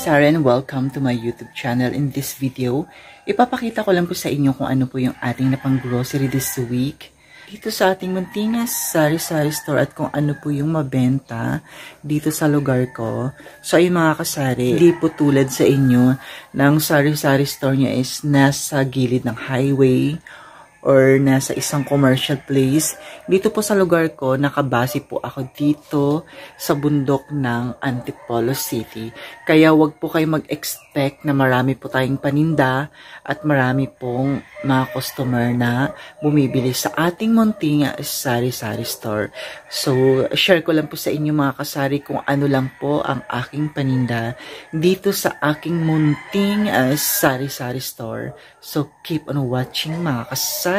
Sarah and welcome to my YouTube channel. In this video, ipapakita ko lang po sa inyo kung ano po yung ating napang grocery this week dito sa ating muntingas sari-sari store at kung ano po yung mabenta dito sa lugar ko. So ayun mga kasari, hindi po tulad sa inyo ng sari-sari store niya is nasa gilid ng highway or nasa isang commercial place. Dito po sa lugar ko, nakabase po ako dito sa bundok ng Antipolo City. Kaya wag po kayo mag-expect na marami po tayong paninda at marami pong mga customer na bumibili sa ating munting sari-sari store. So, share ko lang po sa inyo mga kasari kung ano lang po ang aking paninda dito sa aking munting sari-sari store. So, keep on watching mga kasari.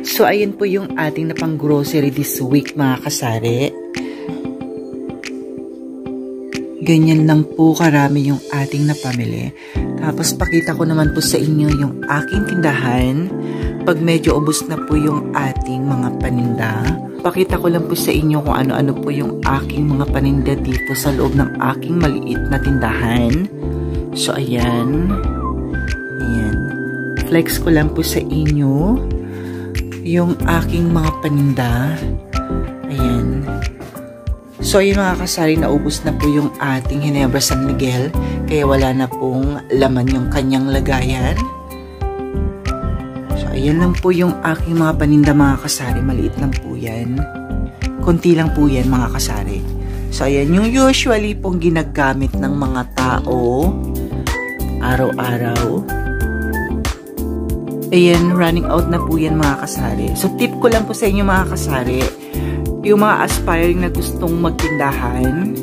So, ayun po yung ating napang grocery this week mga kasari. Ganyan lang po karami yung ating napamili. Tapos, pakita ko naman po sa inyo yung aking tindahan. Pag medyo ubos na po yung ating mga paninda, pakita ko lang po sa inyo kung ano-ano po yung aking mga paninda dito sa loob ng aking maliit na tindahan. So, ayan. Ayan. Flex ko lang po sa inyo yung aking mga paninda. Ayan. So, ayun mga kasari, naubos na po yung ating Ginebra San Miguel. Kaya wala na pong laman yung kanyang lagayan. So, ayan lang po yung aking mga paninda mga kasari. Maliit lang po yan. Konti lang po yan mga kasari. So, ayan yung usually pong ginagamit ng mga tao araw-araw. Ayan, running out na po yan mga kasari. So, tip ko lang po sa inyo mga kasari, yung mga aspiring na gustong magtindahan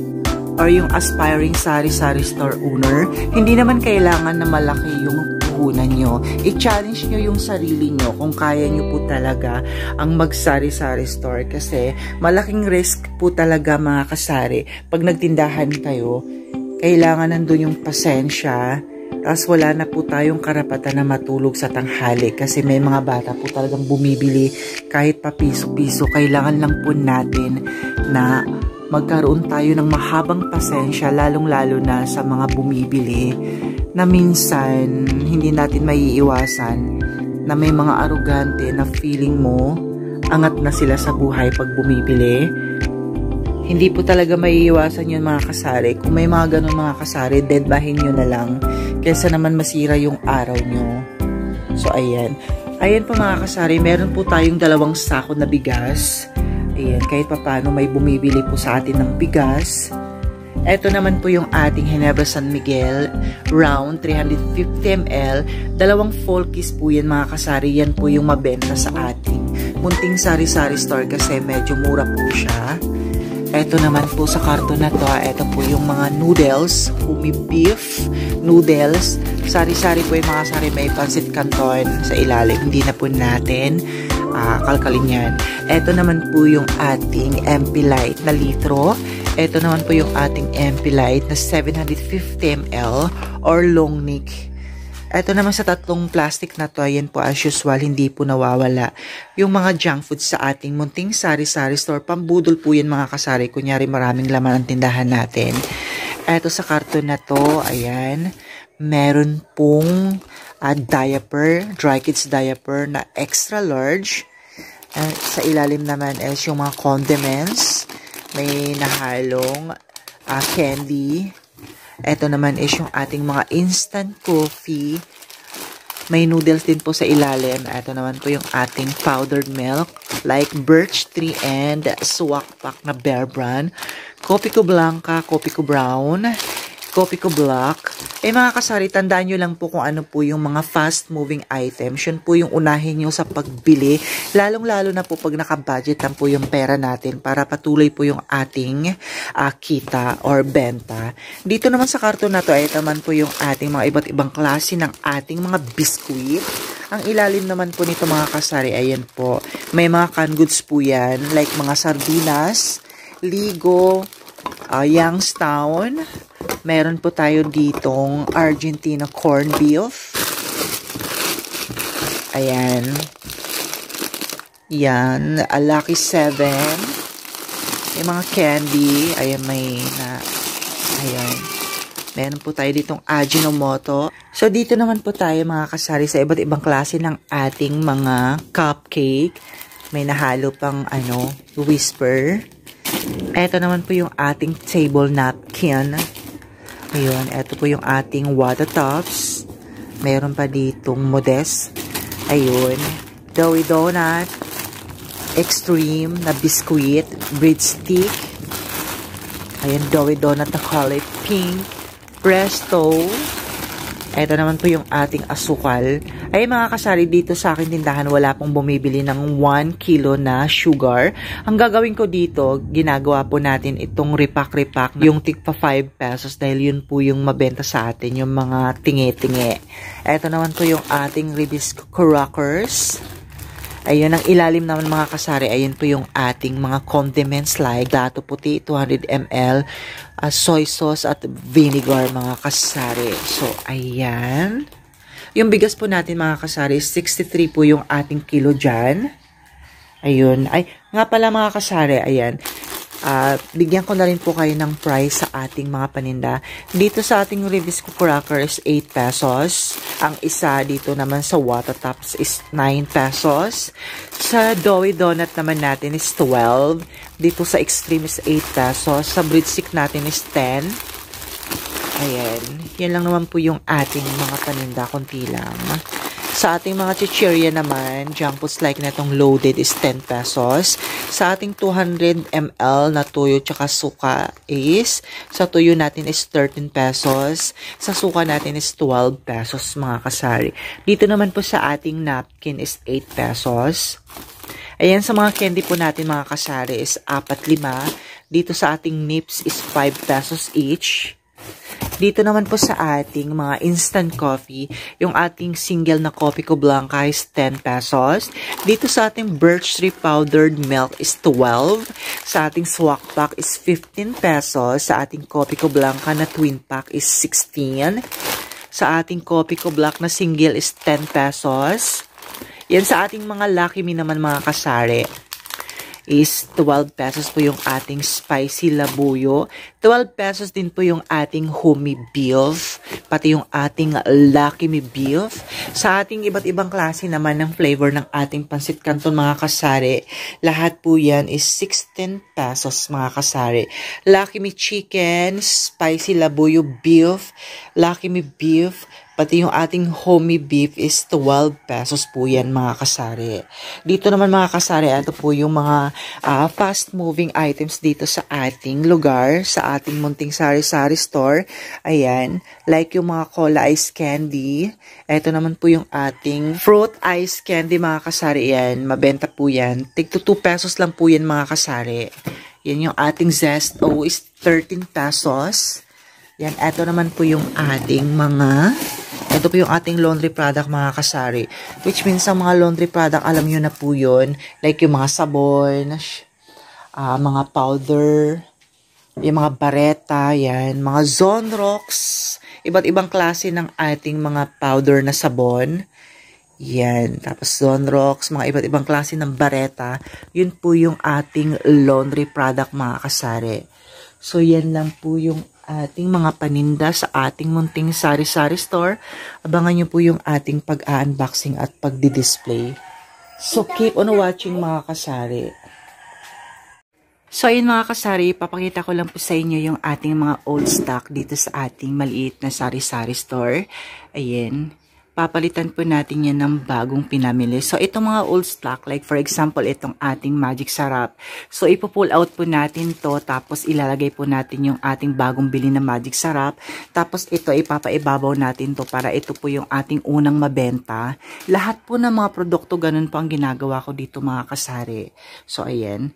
or yung aspiring sari-sari store owner, hindi naman kailangan na malaki yung puhunan nyo. I-challenge nyo yung sarili nyo kung kaya nyo po talaga ang mag-sari-sari store kasi malaking risk po talaga mga kasari. Pag nagtindahan kayo, kailangan nandun yung pasensya. Tapos wala na po tayong karapatan na matulog sa tanghali kasi may mga bata po talagang bumibili kahit pa piso-piso. Kailangan lang po natin na magkaroon tayo ng mahabang pasensya lalong-lalo na sa mga bumibili na minsan hindi natin maiiwasan na may mga arugante na feeling mo angat na sila sa buhay pag bumibili. Hindi po talaga maiiwasan yun mga kasari. Kung may mga ganun mga kasari, deadbahin nyo na lang. Kesa naman masira yung araw nyo. So, ayan. Ayan po mga kasari, meron po tayong 2 sako na bigas. Ayan, kahit pa paano may bumibili po sa atin ng bigas. Ito naman po yung ating Ginebra San Miguel, round 350 ml. 2 folkies po yan mga kasari. Yan po yung mabenta sa ating munting sari-sari store kasi medyo mura po siya. Ito naman po sa karton na to, ito po yung mga noodles, umi beef noodles. Sari-sari po yung mga sari, may pancit canton sa ilalim. Hindi na po natin kalkalin yan. Ito naman po yung ating MP Light na litro. Ito naman po yung ating MP Light na 750 ml or long neck. Ito naman sa 3 plastic na to, ayan po as usual, hindi po nawawala yung mga junk foods sa ating munting sari-sari store. Pambudol po yan mga kasari, kunyari maraming laman ang tindahan natin. Ito sa karton na to, ayan, meron pong diaper, dry kids diaper na extra large. Sa ilalim naman is yung mga condiments, may nahalong candy. Ito naman is yung ating mga instant coffee. May noodles din po sa ilalim. Ito naman po yung ating powdered milk like Birch Tree and Swak Pack na Bear Brand. Kopiko Blanca, Kopiko Brown, Kopiko Black. Mga kasari, tandaan nyo lang po kung ano po yung mga fast-moving items. Yun po yung unahin nyo sa pagbili. Lalong-lalo na po pag nakabudget lang po yung pera natin para patuloy po yung ating kita or benta. Dito naman sa karton na to, ay naman po yung ating mga iba't ibang klase ng ating mga biskuit. Ang ilalim naman po nito mga kasari, ayan po. May mga canned goods po yan, like mga sardinas, Ligo, Youngstown. Meron po tayo ditong Argentina corned beef. Ayan. Yan. Lucky 7. Yung mga candy. Ayan, may na. Ayan. Meron po tayo ditong Ajinomoto. So, dito naman po tayo mga kasari sa iba't ibang klase ng ating mga cupcake. May nahalo pang Whisper. Ito naman po yung ating table napkin. Ayun, ito po yung ating water tops. Meron pa ditong Modest. Ayun, Doughy Donut. Extreme na biscuit. Breadstick. Ayan, Doughy Donut na color pink. Presto. Ito naman po yung ating asukal. Ay mga kasari, dito sa akin tindahan wala pong bumibili ng 1 kilo na sugar. Ang gagawin ko dito, ginagawa po natin itong repack-repack, yung tigpa 5 pesos dahil yun po yung mabenta sa atin, yung mga tinge-tinge. Ito naman po yung ating Ribisco crackers. Ayun, ang ilalim naman mga kasari, ayun po yung ating mga condiments like dato puti, 200 ml, soy sauce at vinegar mga kasari. So, ayan. Yung bigas po natin mga kasari, 63 po yung ating kilo dyan. Ayun. Ay, nga pala mga kasari, ayan. Bigyan ko na rin po kayo ng price sa ating mga paninda. Dito sa ating Ribisco crackers, 8 pesos. Ang isa dito naman sa water tops is 9 pesos. Sa Doughy Donut naman natin is 12. Dito sa Extreme is 8 pesos. Sa breadstick natin is 10. Ayan. Yan lang naman po yung ating mga paninda. Konti lang. Sa ating mga chichirya naman, junk foods like na itong loaded is 10 pesos. Sa ating 200 ml na tuyo tsaka suka is, sa tuyo natin is 13 pesos. Sa suka natin is 12 pesos mga kasari. Dito naman po sa ating napkin is 8 pesos. Ayan, sa mga candy po natin mga kasari is 4-5. Dito sa ating nips is 5 pesos each. Dito naman po sa ating mga instant coffee, yung ating single na Copico Blanca is 10 pesos. Dito sa ating birch tree powdered milk is 12. Sa ating swak pack is 15 pesos. Sa ating Copico Blanca na twin pack is 16. Sa ating Copico Black na single is 10 pesos. Yan sa ating mga Lucky Me naman mga kasari is 12 pesos po yung ating spicy labuyo. 12 pesos din po yung ating homey beef. Pati yung ating Lucky Me beef. Sa ating iba't ibang klase naman ng flavor ng ating pansit canton mga kasari, lahat po yan is 16 pesos mga kasari. Lucky Me chicken, spicy labuyo beef, Lucky Me beef, pati yung ating homey beef is 12 pesos po yan mga kasari. Dito naman mga kasari, ito po yung mga fast moving items dito sa ating lugar, sa ating munting sari-sari store. Ayan, like yung mga cola ice candy. Ito naman po yung ating fruit ice candy mga kasari. Yan, mabenta po yan. Tig to 2 pesos lang po yan mga kasari. Yan yung ating Zesto is 13 pesos. Yan, ito naman po yung ating ito po yung ating laundry product mga kasari. Which means sa mga laundry product, alam nyo na po yun. Like yung mga sabon, mga powder, yung mga bareta, yan, mga Zonrox, iba't ibang klase ng ating mga powder na sabon. Yan, tapos Zonrox, mga iba't ibang klase ng bareta. Yun po yung ating laundry product mga kasari. So, yan lang po yung ating mga paninda sa ating munting sari-sari store. Abangan nyo po yung ating pag-unboxing at pagdi-display. So, keep on watching mga kasari. So, ayun mga kasari, papakita ko lang po sa inyo yung ating mga old stock dito sa ating maliit na sari-sari store. Ayan. Papalitan po natin yan ng bagong pinamili. So, itong mga old stock, like for example, itong ating Magic Sarap. So, ipo-pull out po natin to, tapos ilalagay po natin yung ating bagong bili na Magic Sarap. Tapos, ito, ipapaibabaw natin to para ito po yung ating unang mabenta. Lahat po ng mga produkto, ganun po ang ginagawa ko dito mga kasari. So, ayan.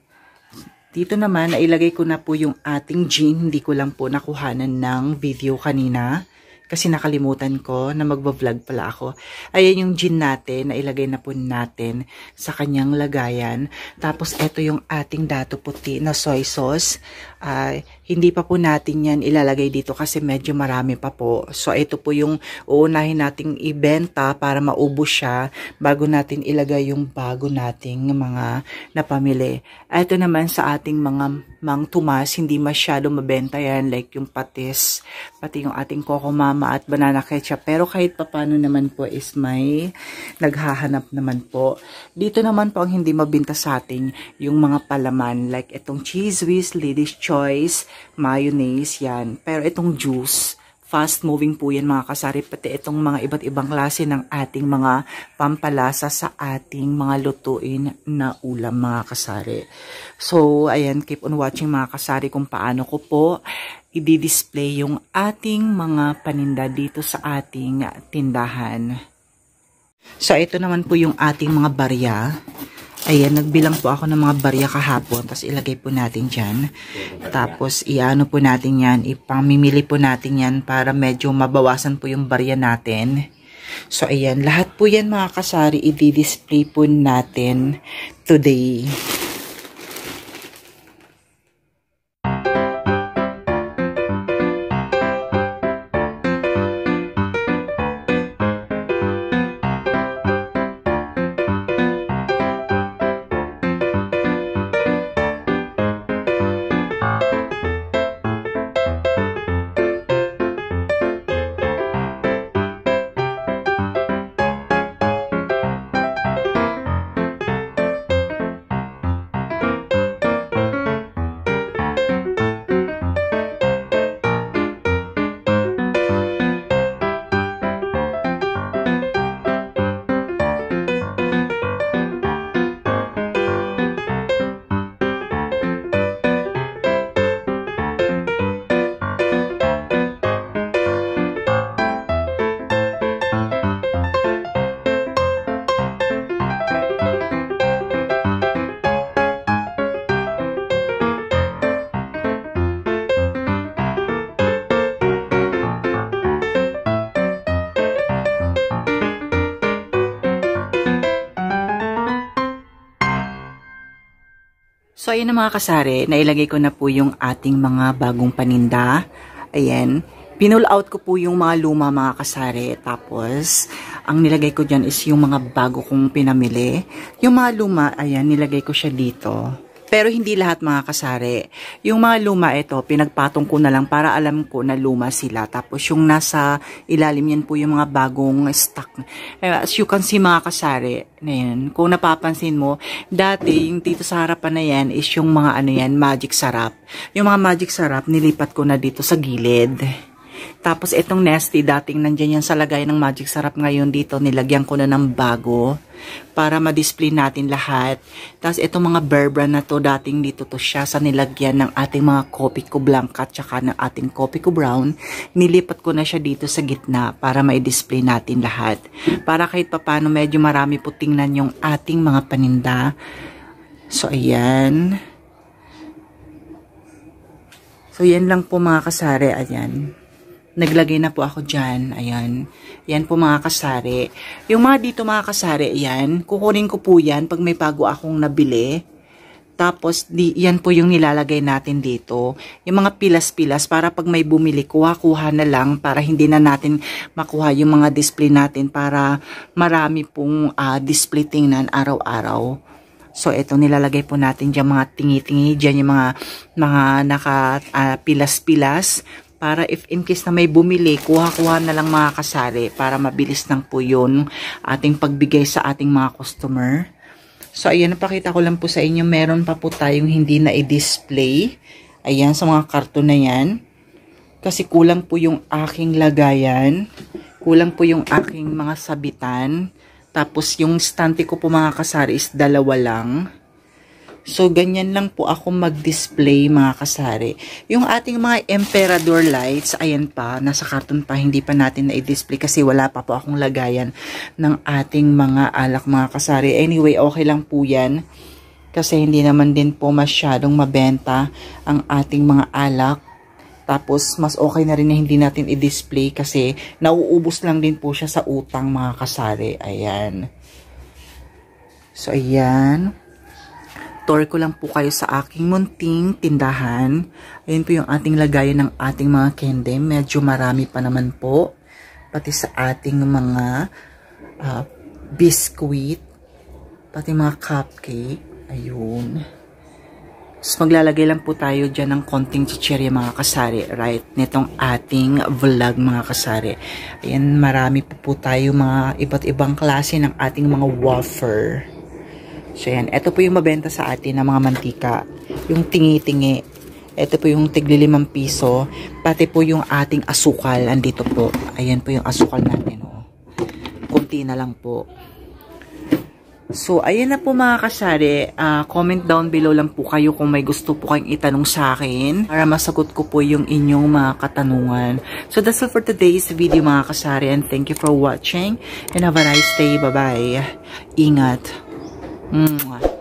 Dito naman, nailagay ko na po yung ating gin. Hindi ko lang po nakuhanan ng video kanina. Kasi nakalimutan ko na magbablog pala ako. Ayan yung gin natin na ilagay na po natin sa kanyang lagayan. Tapos ito yung ating dato puti na soy sauce. Hindi pa po natin yan ilalagay dito kasi medyo marami pa po. So ito po yung uunahin nating ibenta para maubos siya bago natin ilagay yung bago nating mga napamili. Ito naman sa ating mga Mang Tomas, hindi masyado mabenta yan like yung patis, pati yung ating Coco Mama at banana ketchup. Pero kahit papano naman po is may naghahanap naman po. Dito naman po ang hindi mabenta sa atin yung mga palaman like itong Cheese Whiz, Lady's Choice, mayonnaise yan. Pero itong juice, fast moving po yan mga kasari, pati itong mga iba't ibang klase ng ating mga pampalasa sa ating mga lutuin na ulam mga kasari. So, ayan, keep on watching mga kasari kung paano ko po i-display yung ating mga paninda dito sa ating tindahan. So, ito naman po yung ating mga barya. Ayan, nagbilang po ako ng mga barya kahapon. Tapos ilagay po natin dyan. Tapos iano po natin yan. Ipamimili po natin yan para medyo mabawasan po yung barya natin. So ayan, lahat po yan mga kasari i-display po natin today. So, ayun na mga kasari, nailagay ko na po yung ating mga bagong paninda. Ayan, pinull out ko po yung mga luma mga kasari. Tapos, ang nilagay ko dyan is yung mga bago kong pinamili. Yung mga luma, ayan, nilagay ko siya dito. Pero hindi lahat mga kasari. Yung mga luma ito, pinagpatong ko na lang para alam ko na luma sila. Tapos yung nasa ilalim yan po yung mga bagong stock. As you can see mga kasari, na yan, kung napapansin mo, dati yung dito sa harapan na yan is yung mga ano yan, magic sarap. Yung mga magic sarap, nilipat ko na dito sa gilid. Tapos itong nesty, dating nandyan yan sa lagay ng magic sarap, ngayon dito nilagyan ko na ng bago para ma-display natin lahat. Tapos itong mga Bear Brand na to, dating dito to siya sa nilagyan ng ating mga Copico Blanca at saka ng ating Copico Brown. Nilipat ko na siya dito sa gitna para ma-display natin lahat. Para kahit papano medyo marami po tingnan yung ating mga paninda. So ayan. So yan lang po mga kasari, ayan. Naglagay na po ako dyan. Ayan. Yan po mga kasari. Yung mga dito mga kasari, ayan. Kukunin ko po yan pag may bago akong nabili. Tapos, yan po yung nilalagay natin dito. Yung mga pilas-pilas para pag may bumili, kuha-kuha na lang para hindi na natin makuha yung mga display natin para marami pong display tingnan araw-araw. So, ito nilalagay po natin dyan mga tingi-tingi. Dyan yung mga naka pilas-pilas. Para if in case na may bumili, kuha-kuha na lang mga kasari para mabilis lang po yun ating pagbigay sa ating mga customer. So, ayan, napakita ko lang po sa inyo, meron pa po tayong hindi na i-display. Ayan, sa mga karton na yan. Kasi kulang po yung aking lagayan. Kulang po yung aking mga sabitan. Tapos, yung stante ko po mga kasari is 2 lang. So, ganyan lang po ako mag-display mga kasari. Yung ating mga Emperador lights, ayan pa, nasa karton pa, hindi pa natin na-display kasi wala pa po akong lagayan ng ating mga alak mga kasari. Anyway, okay lang po yan. Kasi hindi naman din po masyadong mabenta ang ating mga alak. Tapos, mas okay na rin na hindi natin i-display kasi nauubos lang din po siya sa utang mga kasari. Ayan. So, ayan. Tour ko lang po kayo sa aking munting tindahan. Ayan po yung ating lagayan ng ating mga candy. Medyo marami pa naman po. Pati sa ating mga biscuit. Pati mga cupcake. Ayun. So, maglalagay lang po tayo dyan ng konting chichirya mga kasari, right? Nitong ating vlog mga kasari. Ayan, marami po tayo mga iba't ibang klase ng ating mga wafer. So, ayan. Ito po yung mabenta sa atin ng mga mantika. Yung tingi-tingi. Ito po yung tigli 5 piso. Pati po yung ating asukal. Andito po. Ayan po yung asukal natin. Oh. Kunti na lang po. So, ayan na po mga kasari. Comment down below lang po kayo kung may gusto po kayong itanong sa akin para masagot ko po yung inyong mga katanungan. So, that's all for today's video mga kasari, and thank you for watching and have a nice day. Bye-bye. Ingat. Mwah.